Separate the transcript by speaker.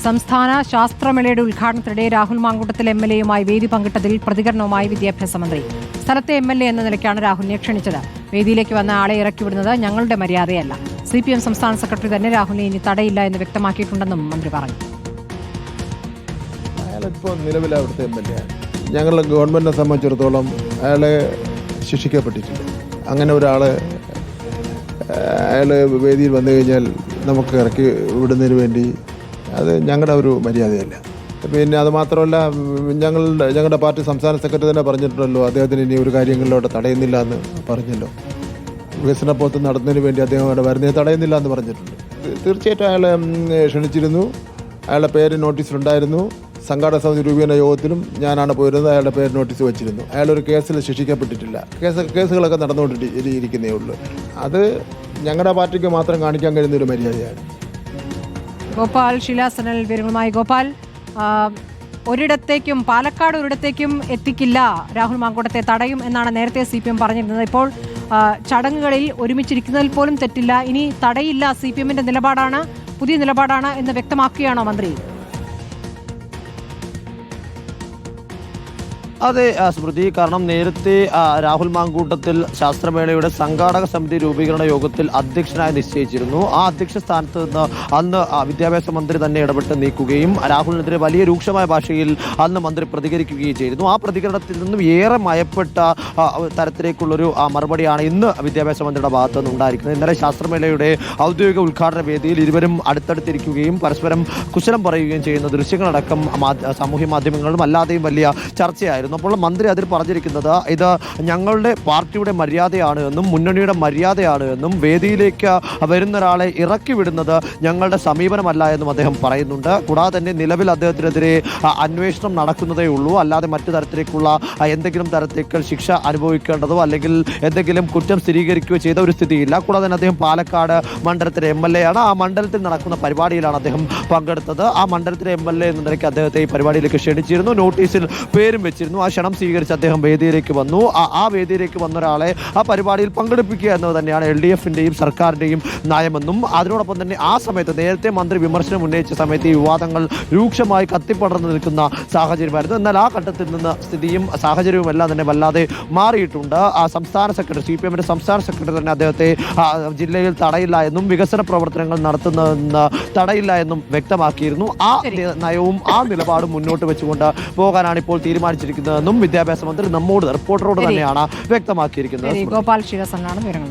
Speaker 1: സംസ്ഥാന ശാസ്ത്രമേളയുടെ ഉദ്ഘാടനത്തിനിടെ രാഹുൽ മാങ്കൂട്ടത്തിൽ എംഎൽഎയുമായി വേദി പങ്കിട്ടതിൽ പ്രതികരണവുമായി വിദ്യാഭ്യാസ മന്ത്രി. സ്ഥലത്തെ എംഎൽഎ എന്ന നിലയ്ക്കാണ് രാഹുലിനെ ക്ഷണിച്ചത്. വേദിയിലേക്ക് വന്ന ആളെ ഇറക്കിവിടുന്നത് ഞങ്ങളുടെ മര്യാദയല്ല. CPM സംസ്ഥാന സെക്രട്ടറി തന്നെ രാഹുലിനെ ഇനി തടയില്ല എന്ന് വ്യക്തമാക്കിയിട്ടുണ്ടെന്നും മന്ത്രി പറഞ്ഞു.
Speaker 2: അയാളിപ്പോൾ നിലവിലെ അവിടുത്തെ MLA ആണ്. ഞങ്ങൾ ഗവൺമെൻറ്റിനെ സംബന്ധിച്ചിടത്തോളം അയാളെ ശിക്ഷിക്കപ്പെട്ടിട്ടില്ല. അങ്ങനെ ഒരാൾ വേദിയിൽ വന്നു കഴിഞ്ഞാൽ നമുക്ക് ഇറക്കി വിടുന്നതിന് വേണ്ടി അത് ഞങ്ങളുടെ ഒരു മര്യാദയല്ല. പിന്നെ അത് മാത്രമല്ല, ഞങ്ങളുടെ പാർട്ടി സംസ്ഥാന സെക്രട്ടറി തന്നെ പറഞ്ഞിട്ടുണ്ടല്ലോ, അദ്ദേഹത്തിന് ഇനി ഒരു കാര്യങ്ങളിലൂടെ തടയുന്നില്ല എന്ന് പറഞ്ഞല്ലോ. വികസന പ്രവർത്തനം നടത്തുന്നതിന് വേണ്ടി അദ്ദേഹം അവിടെ വരുന്നതിന് തടയുന്നില്ല എന്ന് പറഞ്ഞിട്ടുണ്ട്. തീർച്ചയായിട്ടും അയാളെ ക്ഷണിച്ചിരുന്നു. അയാളുടെ പേര് നോട്ടീസിലുണ്ടായിരുന്നു. സംഘാടക സമിതി രൂപീകരണ യോഗത്തിലും ഞാനാണ് പോയിരുന്നത്. അയാളുടെ പേര് നോട്ടീസ് വെച്ചിരുന്നു. അയാളൊരു കേസിൽ ശിക്ഷിക്കപ്പെട്ടിട്ടില്ല. കേസുകളൊക്കെ നടന്നുകൊണ്ടിരിക്കുന്നേ ഉള്ളൂ. അത് ഞങ്ങളുടെ പാർട്ടിക്ക് മാത്രം കാണിക്കാൻ കഴിയുന്ന ഒരു മര്യാദയാണ്.
Speaker 1: ഗോപാൽ ശിലാസനൽ വിവരങ്ങളുമായി. ഗോപാൽ, ഒരിടത്തേക്കും പാലക്കാട് ഒരിടത്തേക്കും എത്തിക്കില്ല, രാഹുൽ മാങ്കൂട്ടത്തെ തടയും എന്നാണ് നേരത്തെ CPM പറഞ്ഞിരുന്നത്. ഇപ്പോൾ ചടങ്ങുകളിൽ ഒരുമിച്ചിരിക്കുന്നതിൽ പോലും തെറ്റില്ല, ഇനി തടയില്ല, CPMന്റെ നിലപാടാണ്, പുതിയ നിലപാടാണ് എന്ന് വ്യക്തമാക്കുകയാണോ മന്ത്രി?
Speaker 3: അതെ സ്മൃതി, കാരണം നേരത്തെ രാഹുൽ മാങ്കൂട്ടത്തിൽ ശാസ്ത്രമേളയുടെ സംഘാടക സമിതി രൂപീകരണ യോഗത്തിൽ അധ്യക്ഷനായി നിശ്ചയിച്ചിരുന്നു. ആ അധ്യക്ഷ സ്ഥാനത്ത് നിന്ന് അന്ന് വിദ്യാഭ്യാസ മന്ത്രി തന്നെ ഇടപെട്ട് നീക്കുകയും രാഹുലിനെതിരെ വലിയ രൂക്ഷമായ ഭാഷയിൽ അന്ന് മന്ത്രി പ്രതികരിക്കുകയും ചെയ്തിരുന്നു. ആ പ്രതികരണത്തിൽ നിന്നും ഏറെ മയപ്പെട്ട തരത്തിലേക്കുള്ളൊരു മറുപടിയാണ് ഇന്ന് വിദ്യാഭ്യാസ മന്ത്രിയുടെ ഭാഗത്തു നിന്ന് ഉണ്ടായിരിക്കുന്നത്. ഇന്നലെ ശാസ്ത്രമേളയുടെ ഔദ്യോഗിക ഉദ്ഘാടന വേദിയിൽ ഇരുവരും അടുത്തടുത്തിരിക്കുകയും പരസ്പരം കുശലം പറയുകയും ചെയ്യുന്ന ദൃശ്യങ്ങളടക്കം സാമൂഹ്യ മാധ്യമങ്ങളിലും അല്ലാതെയും വലിയ ചർച്ചയായിരുന്നു. അപ്പോൾ മന്ത്രി അതിൽ പറഞ്ഞിരിക്കുന്നത് ഇത് ഞങ്ങളുടെ പാർട്ടിയുടെ മര്യാദയാണ് എന്നും മുന്നണിയുടെ മര്യാദയാണ് എന്നും വേദിയിലേക്ക് വരുന്ന ഒരാളെ ഇറക്കി വിടുന്നത് ഞങ്ങളുടെ സമീപനമല്ല എന്നും അദ്ദേഹം പറയുന്നുണ്ട്. കൂടാതെ തന്നെ നിലവിൽ അദ്ദേഹത്തിനെതിരെ അന്വേഷണം നടക്കുന്നതേ ഉള്ളൂ, അല്ലാതെ മറ്റു തരത്തിലേക്കുള്ള എന്തെങ്കിലും തരത്തിലേക്ക് ശിക്ഷ അനുഭവിക്കേണ്ടതോ അല്ലെങ്കിൽ എന്തെങ്കിലും കുറ്റം സ്ഥിരീകരിക്കുകയോ ചെയ്ത ഒരു സ്ഥിതിയില്ല. കൂടാതെ തന്നെ അദ്ദേഹം പാലക്കാട് മണ്ഡലത്തിലെ MLA ആണ്. ആ മണ്ഡലത്തിൽ നടക്കുന്ന പരിപാടിയിലാണ് അദ്ദേഹം പങ്കെടുത്തത്. ആ മണ്ഡലത്തിലെ MLA എന്ന നിലയ്ക്ക് അദ്ദേഹത്തെ ഈ പരിപാടിയിലേക്ക് ക്ഷണിച്ചിരുന്നു. നോട്ടീസിൽ പേരും വെച്ചിരുന്നു. ആ ക്ഷണം സ്വീകരിച്ച് അദ്ദേഹം വേദിയിലേക്ക് വന്നു. ആ വേദിയിലേക്ക് വന്ന ഒരാളെ ആ പരിപാടിയിൽ പങ്കെടുപ്പിക്കുക എന്നത് തന്നെയാണ് LDFന്റെയും സർക്കാരിൻ്റെയും നയമെന്നും അതിനോടൊപ്പം തന്നെ ആ സമയത്ത് നേരത്തെ മന്ത്രി വിമർശനം ഉന്നയിച്ച സമയത്ത് ഈ വിവാദങ്ങൾ രൂക്ഷമായി കത്തിപ്പടർന്നു നിൽക്കുന്ന സാഹചര്യമായിരുന്നു. എന്നാൽ ആ ഘട്ടത്തിൽ നിന്ന് സ്ഥിതിയും സാഹചര്യവും എല്ലാം തന്നെ വല്ലാതെ മാറിയിട്ടുണ്ട്. ആ സംസ്ഥാന സെക്രട്ടറി CPMന്റെ സംസ്ഥാന സെക്രട്ടറി തന്നെ അദ്ദേഹത്തെ ജില്ലയിൽ തടയില്ല എന്നും വികസന പ്രവർത്തനങ്ങൾ നടത്തുന്നതെന്ന് തടയില്ല എന്നും വ്യക്തമാക്കിയിരുന്നു. ആ നയവും ആ നിലപാടും മുന്നോട്ട് വെച്ചുകൊണ്ട് പോകാനാണ് ഇപ്പോൾ തീരുമാനിച്ചിരിക്കുന്നതെന്നും വിദ്യാഭ്യാസ മന്ത്രി നമ്മോട് റിപ്പോർട്ടറോട് തന്നെയാണ് വ്യക്തമാക്കിയിരിക്കുന്നത്.
Speaker 1: ഗോപാൽ ശിലാസനാണ് വിവരങ്ങൾ.